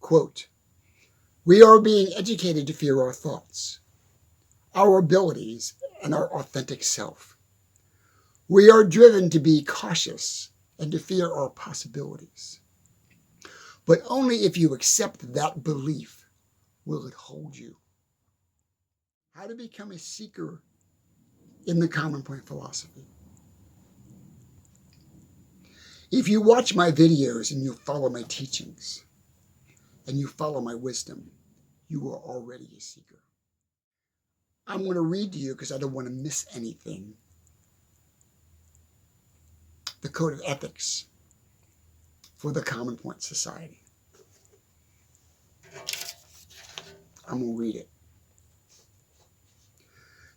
Quote, "We are being educated to fear our thoughts, our abilities, and our authentic self. We are driven to be cautious and to fear our possibilities. But only if you accept that belief will it hold you." How to become a seeker in the Common Point philosophy. If you watch my videos and you follow my teachings and you follow my wisdom, you are already a seeker. I'm going to read to you, because I don't want to miss anything, the Code of Ethics for the Common Point Society. I'm going to read it.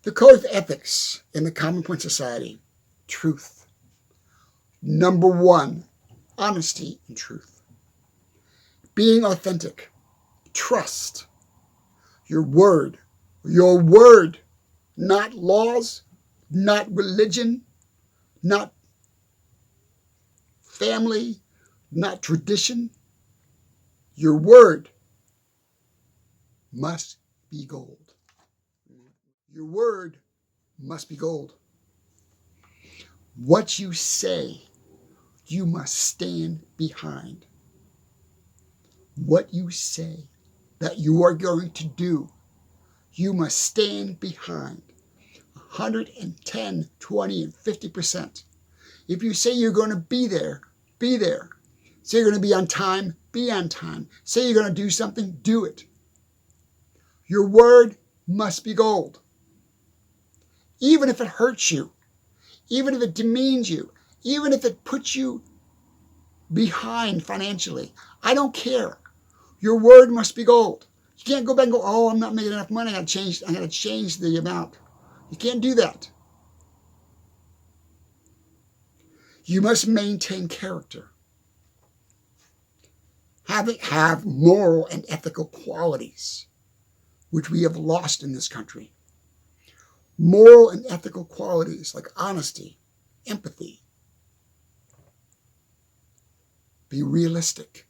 The Code of Ethics in the Common Point Society. Truth. Number 1, honesty and truth. Being authentic. Trust. Your word, not laws, not religion, not family, not tradition. Your word must be gold. Your word must be gold. What you say, you must stand behind. What you say that you are going to do, you must stand behind 110, 20, and 50%. If you say you're going to be there, be there. Say you're going to be on time, be on time. Say you're going to do something, do it. Your word must be gold. Even if it hurts you, even if it demeans you, even if it puts you behind financially, I don't care. Your word must be gold. You can't go back and go, "Oh, I'm not making enough money. I got to change the amount." You can't do that. You must maintain character. Have moral and ethical qualities, which we have lost in this country. Moral and ethical qualities like honesty, empathy. Be realistic.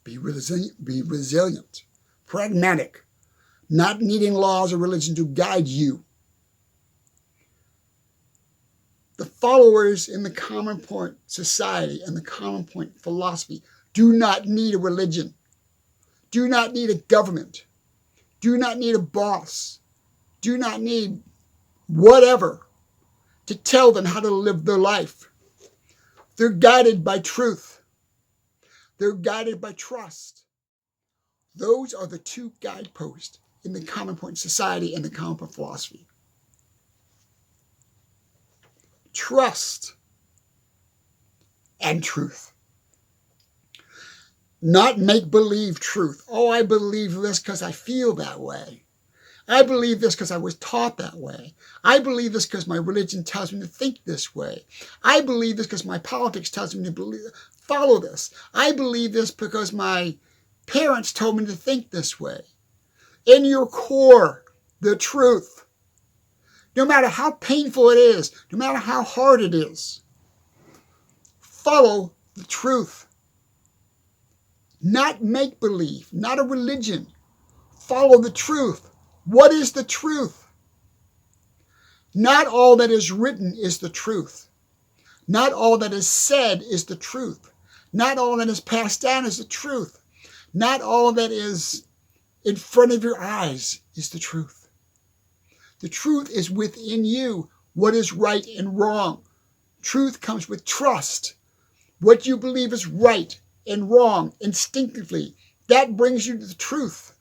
Be resilient, pragmatic, not needing laws or religion to guide you. The followers in the Common Point Society and the Common Point philosophy do not need a religion, do not need a government, do not need a boss, do not need whatever to tell them how to live their life. They're guided by truth. They're guided by trust. Those are the 2 guideposts in the Common Point Society and the Common Point philosophy. Trust and truth. Not make-believe truth. "Oh, I believe this because I feel that way. I believe this because I was taught that way. I believe this because my religion tells me to think this way. I believe this because my politics tells me to follow this. I believe this because my parents told me to think this way." In your core, the truth. No matter how painful it is, no matter how hard it is, follow the truth. Not make-believe, not a religion. Follow the truth. What is the truth? Not all that is written is the truth. Not all that is said is the truth. Not all that is passed down is the truth. Not all that is in front of your eyes is the truth. The truth is within you, what is right and wrong. Truth comes with trust. What you believe is right and wrong instinctively, that brings you to the truth.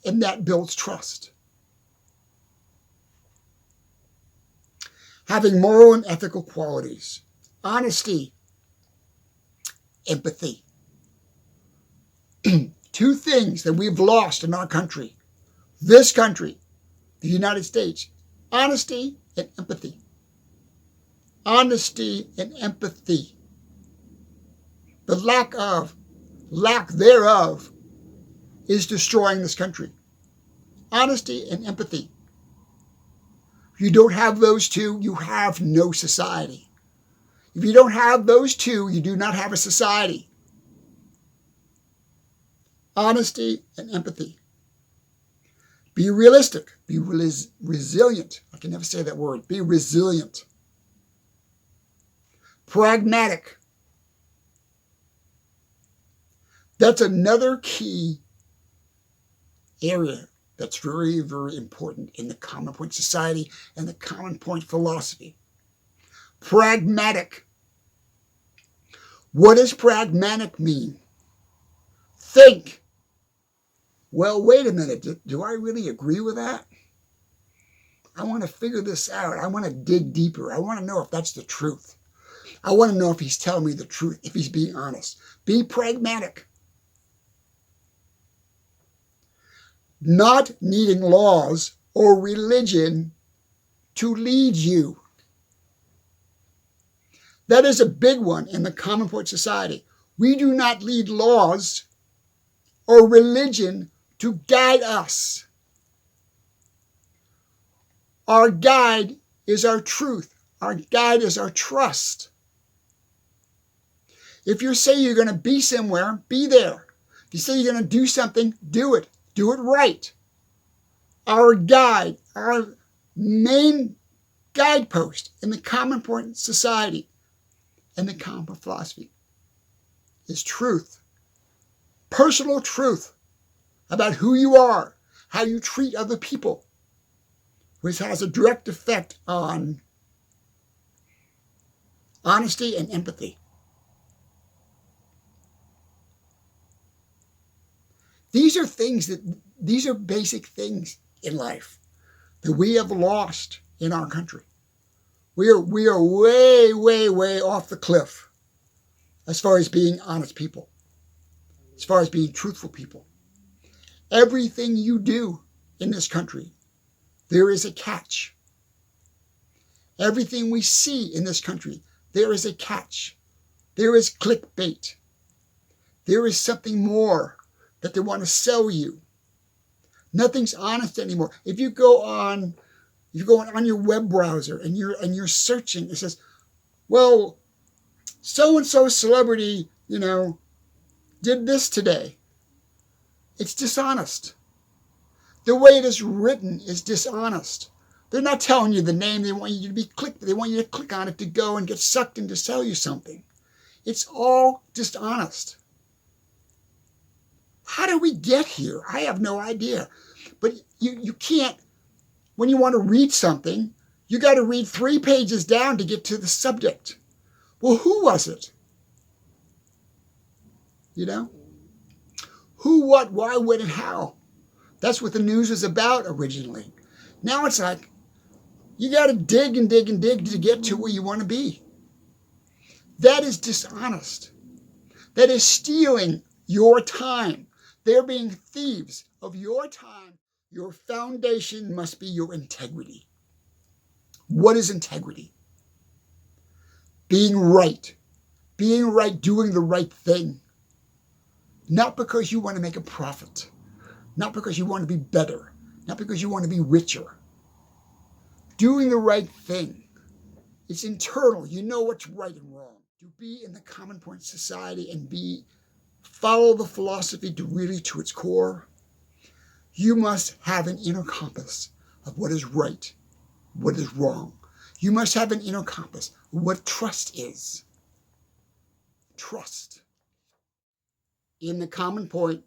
And that builds trust. Having moral and ethical qualities. Honesty. Empathy. 2 things that we've lost in our country. This country, the United States. Honesty and empathy. Honesty and empathy. The lack thereof is destroying this country. Honesty and empathy. If you don't have those 2, you have no society. If you don't have those two, you do not have a society. Honesty and empathy. Be realistic. Be resilient. I can never say that word. Be resilient. Pragmatic. That's another key area that's very, very important in the Common Point Society and the Common Point philosophy. Pragmatic. What does pragmatic mean? Think. Well, wait a minute. Do I really agree with that? I want to figure this out. I want to dig deeper. I want to know if that's the truth. I want to know if he's telling me the truth, if he's being honest. Be pragmatic. Not needing laws or religion to lead you. That is a big one in the Common Point Society. We do not need laws or religion to guide us. Our guide is our truth. Our guide is our trust. If you say you're going to be somewhere, be there. If you say you're going to do something, do it. Do it right. Our guide, our main guidepost in the Common Point Society and the Common Point philosophy is truth. Personal truth about who you are, how you treat other people, which has a direct effect on honesty and empathy. These are basic things in life that we have lost in our country. We are way, way, way off the cliff as far as being honest people, as far as being truthful people. Everything you do in this country, there is a catch. Everything we see in this country, there is a catch. There is clickbait. There is something more that they want to sell you. Nothing's honest anymore. If you go on your web browser and you're searching, it says, well, so-and-so celebrity, did this today. It's dishonest. The way it is written is dishonest. They're not telling you the name. They want you to they want you to click on it to go and get sucked in to sell you something. It's all dishonest. How did we get here? I have no idea. But you can't, when you want to read something, you got to read 3 pages down to get to the subject. Well, who was it? Who, what, why, when, and how. That's what the news was about originally. Now it's like, you got to dig and dig and dig to get to where you want to be. That is dishonest. That is stealing your time. They're being thieves of your time. Your foundation must be your integrity. What is integrity? Being right. Being right, doing the right thing. Not because you want to make a profit. Not because you want to be better. Not because you want to be richer. Doing the right thing. It's internal. You know what's right and wrong. To be in the Common Point Society and follow the philosophy to its core, you must have an inner compass of what is right, what is wrong. You must have an inner compass of what trust is. Trust in the Common Point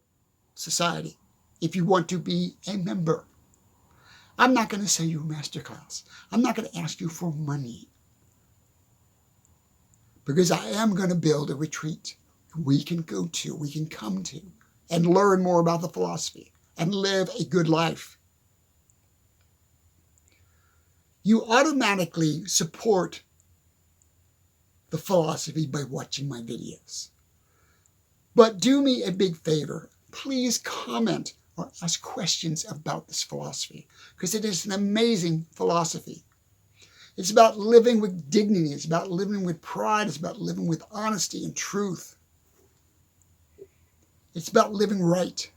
Society if you want to be a member. I'm not going to sell you a masterclass. I'm not going to ask you for money. Because I am going to build a retreat we can go to, we can come to, and learn more about the philosophy and live a good life. You automatically support the philosophy by watching my videos. But do me a big favor. Please comment or ask questions about this philosophy, because it is an amazing philosophy. It's about living with dignity. It's about living with pride. It's about living with honesty and truth. It's about living right.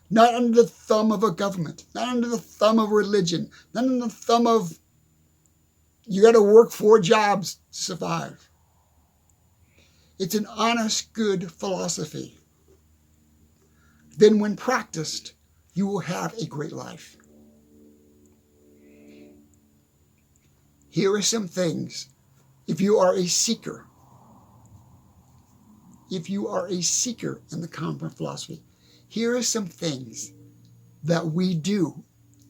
Not under the thumb of a government. Not under the thumb of religion. Not under the thumb of You got to work 4 jobs to survive. It's an honest, good philosophy. Then when practiced, you will have a great life. Here are some things. If you are a seeker in the common philosophy, here are some things that we do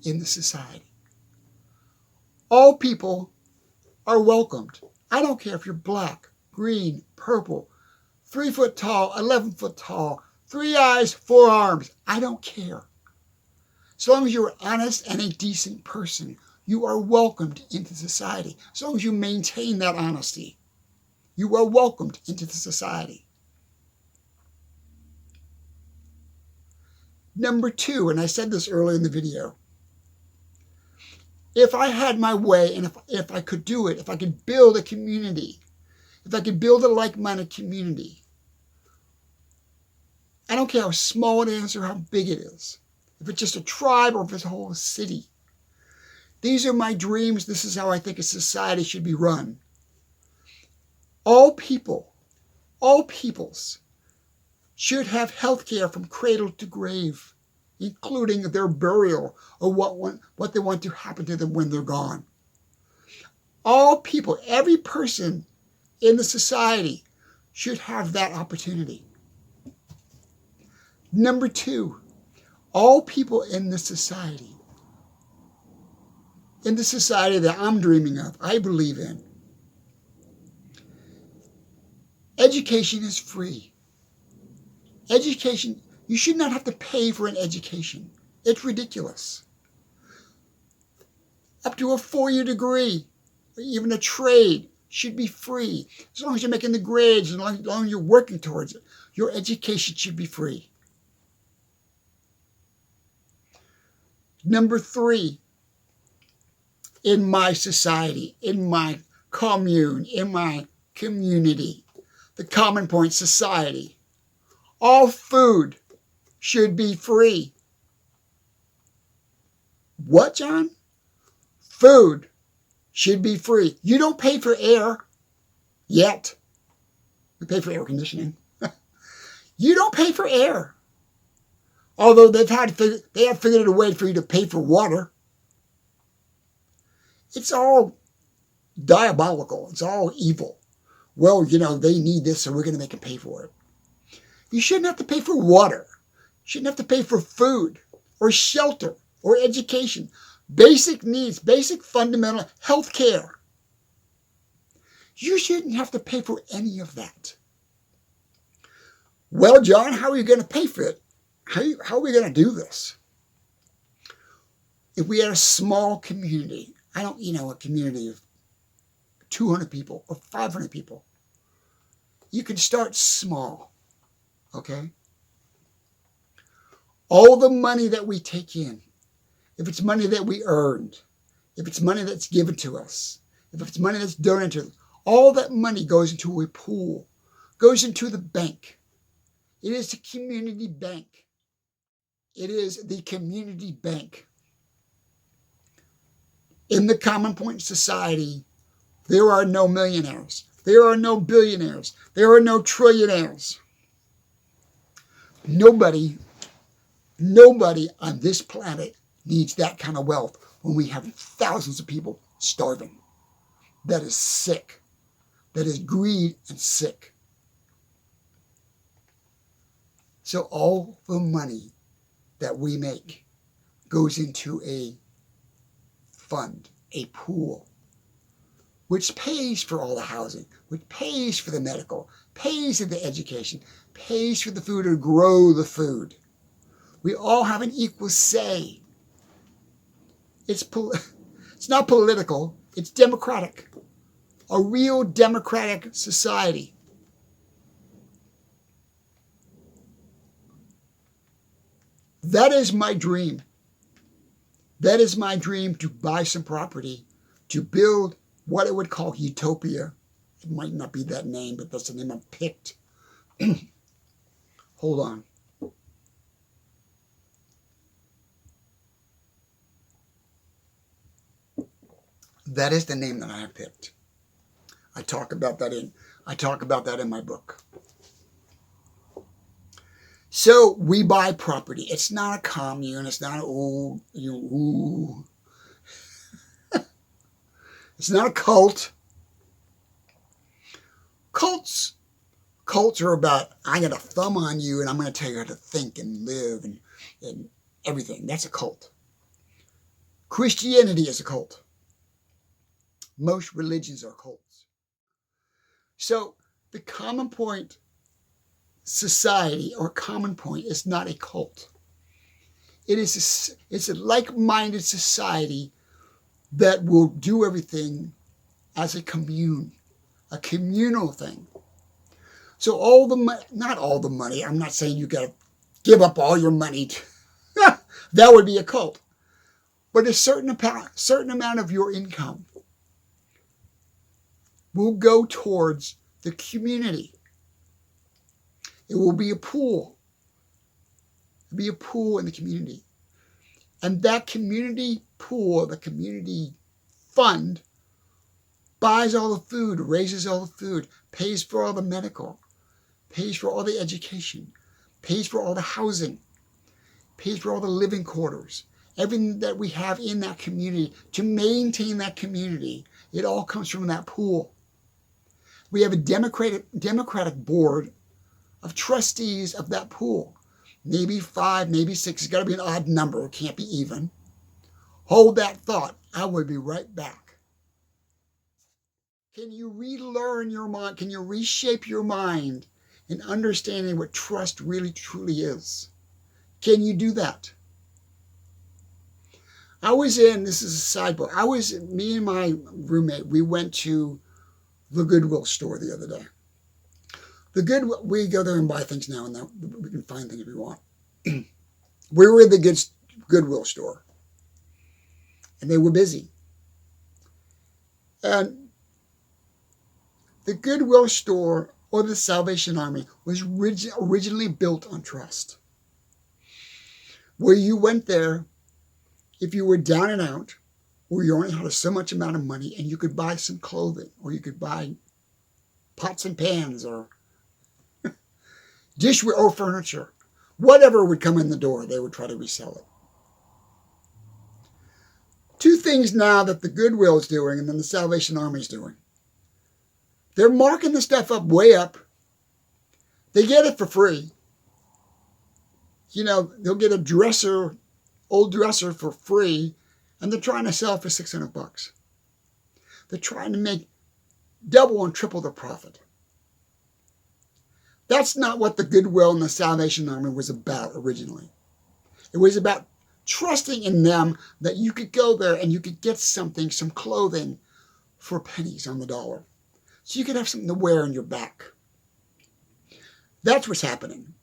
in the society. All people are welcomed. I don't care if you're black, green, purple, 3 foot tall, 11 foot tall, 3 eyes, 4 arms. I don't care. As long as you're honest and a decent person, you are welcomed into society. As long as you maintain that honesty, you are welcomed into the society. Number 2, and I said this earlier in the video, if I had my way and if I could do it, if I could build a community, if I could build a like-minded community, I don't care how small it is or how big it is, if it's just a tribe or if it's a whole city. These are my dreams. This is how I think a society should be run. All peoples should have health care from cradle to grave, including their burial or what they want to happen to them when they're gone. All people, every person in the society should have that opportunity. Number 2, all people in the society that I'm dreaming of, I believe in, education is free. Education, you should not have to pay for an education. It's ridiculous. Up to a 4-year degree, or even a trade, should be free. As long as you're making the grades, as long as you're working towards it, your education should be free. Number 3, in my society, in my commune, in my community, the Common Point Society, all food should be free. What, John? Food should be free. You don't pay for air yet. You pay for air conditioning. You don't pay for air. Although they have figured out a way for you to pay for water. It's all diabolical. It's all evil. Well, they need this, so we're going to make them pay for it. You shouldn't have to pay for water. You shouldn't have to pay for food or shelter or education. Basic needs, basic fundamental health care. You shouldn't have to pay for any of that. Well, John, how are you going to pay for it? How are we going to do this? If we had a small community, a community of 200 people or 500 people, you can start small. Okay? All the money that we take in, if it's money that we earned, if it's money that's given to us, if it's money that's donated, all that money goes into a pool, goes into the bank. It is the community bank. It is the community bank. In the Common Point Society, there are no millionaires. There are no billionaires. There are no trillionaires. Nobody on this planet needs that kind of wealth when we have thousands of people starving. That is sick. That is greed and sick. So all the money that we make goes into a fund, a pool, which pays for all the housing, which pays for the medical, pays for the education, pays for the food or grow the food. We all have an equal say. It's not political, it's democratic. A real democratic society. That is my dream. That is my dream, to buy some property, to build what I would call utopia. It might not be that name, but that's the name I picked. Hold on. That is the name that I have picked. I talk about that in my book. So we buy property. It's not a commune. It's not It's not a cult. Cults are about, I got a thumb on you and I'm going to tell you how to think and live and everything. That's a cult. Christianity is a cult. Most religions are cults. So the Common Point society or Common Point is not a cult. It's a like-minded society that will do everything as a commune, a communal thing. So not all the money, I'm not saying you got to give up all your money. That would be a cult. But a certain amount of your income will go towards the community. It will be a pool. It'll be a pool in the community. And that community pool, the community fund, buys all the food, raises all the food, pays for all the medical, pays for all the education, pays for all the housing, pays for all the living quarters, everything that we have in that community to maintain that community. It all comes from that pool. We have a democratic board of trustees of that pool. Maybe 5, maybe 6. It's got to be an odd number. It can't be even. Hold that thought. I will be right back. Can you relearn your mind? Can you reshape your mind in understanding what trust really truly is? Can you do that? This is a sidebar. Me and my roommate, we went to the Goodwill store the other day. We go there and buy things now and then. We can find things we want. We were at the Goodwill store, and they were busy. And the Goodwill store or the Salvation Army was originally built on trust. Where you went there, if you were down and out, or you only had so much amount of money, and you could buy some clothing, or you could buy pots and pans, or dishware or furniture, whatever would come in the door, they would try to resell it. 2 things now that the Goodwill is doing and then the Salvation Army is doing. They're marking the stuff up way up. They get it for free. They'll get a old dresser for free, and they're trying to sell it for $600. They're trying to make double and triple the profit. That's not what the Goodwill and the Salvation Army was about originally. It was about trusting in them that you could go there and you could get some clothing for pennies on the dollar. So you could have something to wear on your back. That's what's happening.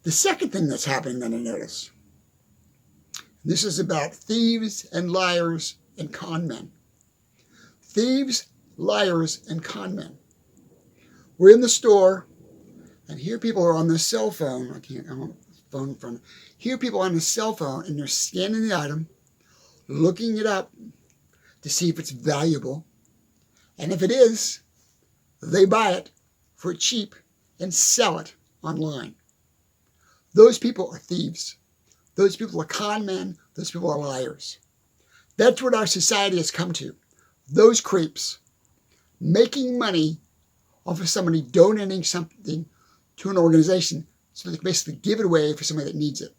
The second thing that's happening that I notice, this is about thieves and liars and con men. Thieves, liars, and con men. We're in the store, and here people are on their cell phone. I don't have a phone in front of me. Here people on the cell phone, and they're scanning the item, looking it up to see if it's valuable. And if it is, they buy it for cheap and sell it online. Those people are thieves. Those people are con men. Those people are liars. That's what our society has come to. Those creeps making money off of somebody donating something to an organization so they can basically give it away for somebody that needs it.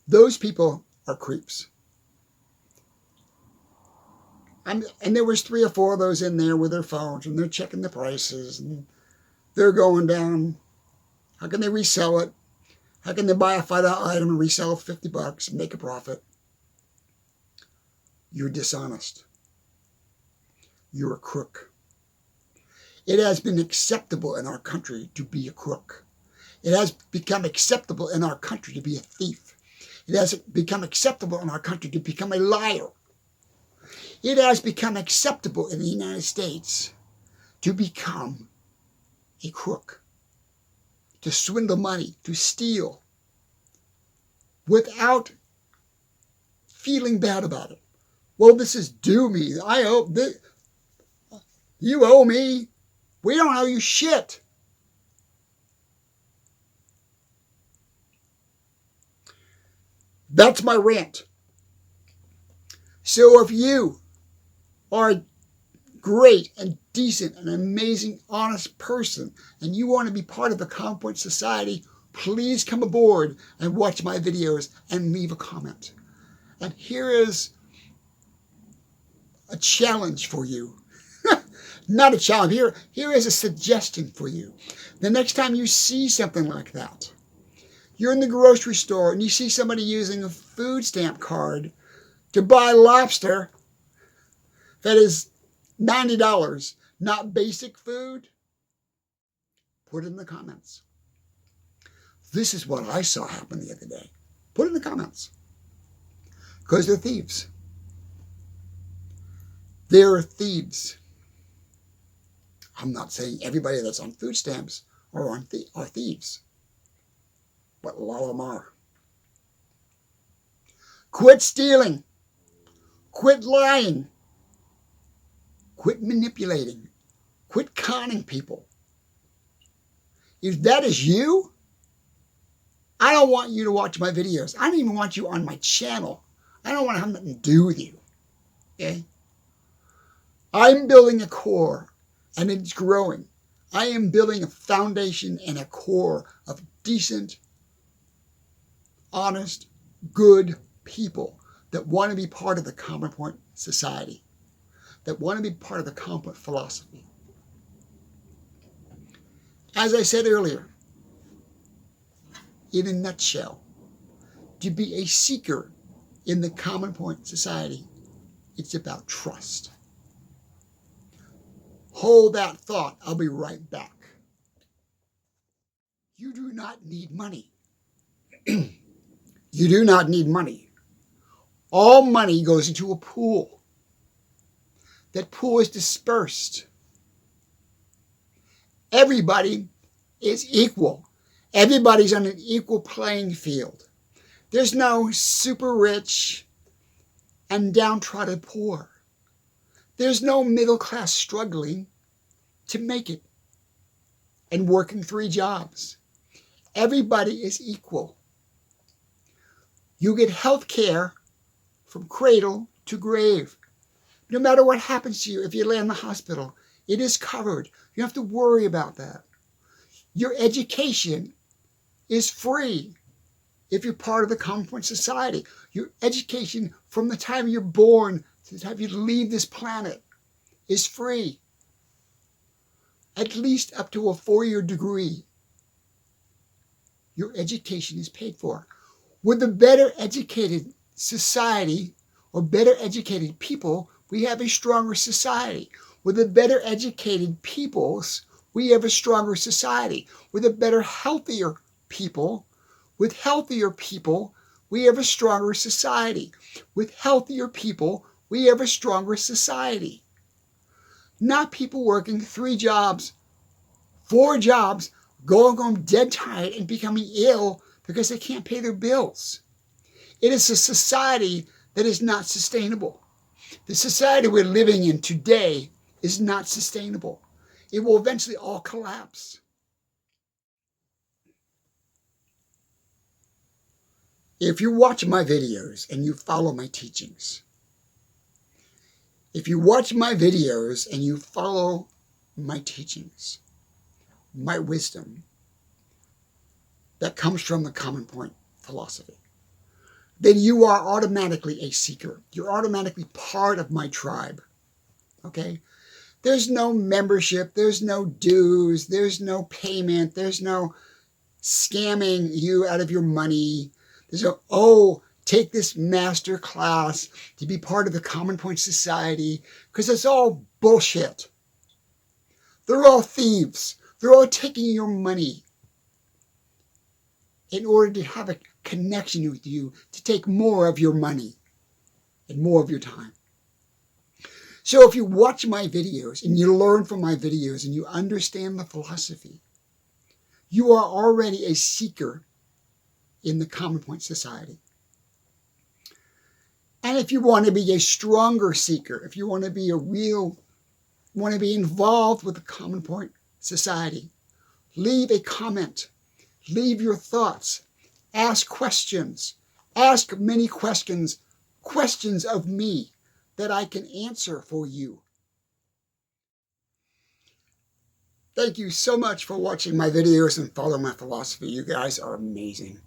Those people are creeps. And there was 3 or 4 of those in there with their phones, and they're checking the prices, and they're going down. How can they resell it? How can they buy a $5 item and resell it for $50 and make a profit? You're dishonest. You're a crook. It has been acceptable in our country to be a crook. It has become acceptable in our country to be a thief. It has become acceptable in our country to become a liar. It has become acceptable in the United States to become a crook, to swindle money, to steal, without feeling bad about it. Well, this is due me. I owe this. You owe me. We don't owe you shit. That's my rant. So if you are a great and decent and amazing, honest person, and you want to be part of the Common Point Society, please come aboard and watch my videos and leave a comment. And here is a challenge for you. Not a challenge. Here is a suggestion for you. The next time you see something like that, you're in the grocery store and you see somebody using a food stamp card to buy lobster that is $90, not basic food, put it in the comments. This is what I saw happen the other day. Put it in the comments. Because they're thieves. They're thieves. I'm not saying everybody that's on food stamps are thieves, but a lot of them are. Quit stealing. Quit lying. Quit manipulating. Quit conning people. If that is you, I don't want you to watch my videos. I don't even want you on my channel. I don't want to have nothing to do with you. Okay? I'm building a core, and it's growing. I am building a foundation and a core of decent, honest, good people that want to be part of the Common Point Society, that want to be part of the Common Point philosophy. As I said earlier, in a nutshell, to be a seeker in the Common Point Society, it's about trust. Hold that thought. I'll be right back. You do not need money. You do not need money. All money goes into a pool. That pool is dispersed. Everybody is equal. Everybody's on an equal playing field. There's no super rich and downtrodden poor. There's no middle class struggling to make it and working 3 jobs. Everybody is equal. You get health care from cradle to grave. No matter what happens to you, if you lay in the hospital, it is covered. You don't have to worry about that. Your education is free if you're part of the Common Point Society. Your education from the time you're born to the time you leave this planet is free. At least up to a 4-year degree. Your education is paid for. With a better educated society or better educated people, we have a stronger society. With a better educated peoples, we have a stronger society. With a better, healthier people, with healthier people, we have a stronger society. With healthier people, we have a stronger society. Not people working 3 jobs, 4 jobs, going home dead tired and becoming ill because they can't pay their bills. It is a society that is not sustainable. The society we're living in today is not sustainable. It will eventually all collapse. If you watch my videos and you follow my teachings, if you watch my videos and you follow my teachings, my wisdom that comes from the Common Point philosophy, then you are automatically a seeker. You're automatically part of my tribe. Okay? There's no membership. There's no dues. There's no payment. There's no scamming you out of your money. There's no, take this master class to be part of the Common Point Society, because it's all bullshit. They're all thieves. They're all taking your money in order to have a connection with you, to take more of your money and more of your time. So if you watch my videos and you learn from my videos and you understand the philosophy, you are already a seeker in the Common Point Society. And if you want to be a stronger seeker, if you want to be want to be involved with the Common Point Society, leave a comment, leave your thoughts, ask questions, ask many questions of me that I can answer for you. Thank you so much for watching my videos and following my philosophy. You guys are amazing.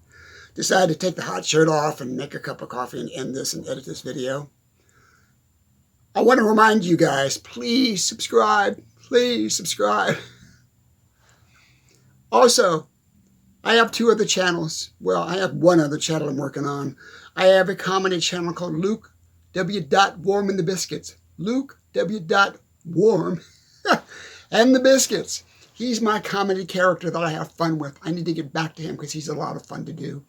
Decided to take the hot shirt off and make a cup of coffee and end this and edit this video. I want to remind you guys, please subscribe. Please subscribe. Also, I have 2 other channels. Well, I have 1 other channel I'm working on. I have a comedy channel called Luke W. Warm and the Biscuits. Luke W. Warm and the Biscuits. He's my comedy character that I have fun with. I need to get back to him because he's a lot of fun to do.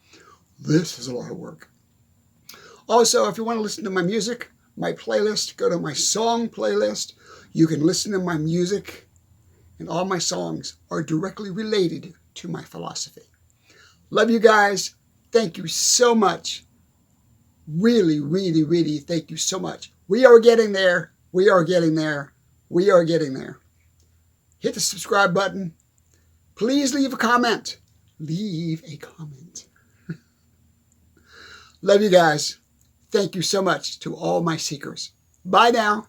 This is a lot of work. Also, if you want to listen to my music, my playlist, go to my song playlist. You can listen to my music, and all my songs are directly related to my philosophy. Love you guys. Thank you so much. Really, really, really thank you so much. We are getting there. We are getting there. We are getting there. Hit the subscribe button. Please leave a comment. Leave a comment. Love you guys. Thank you so much to all my seekers. Bye now.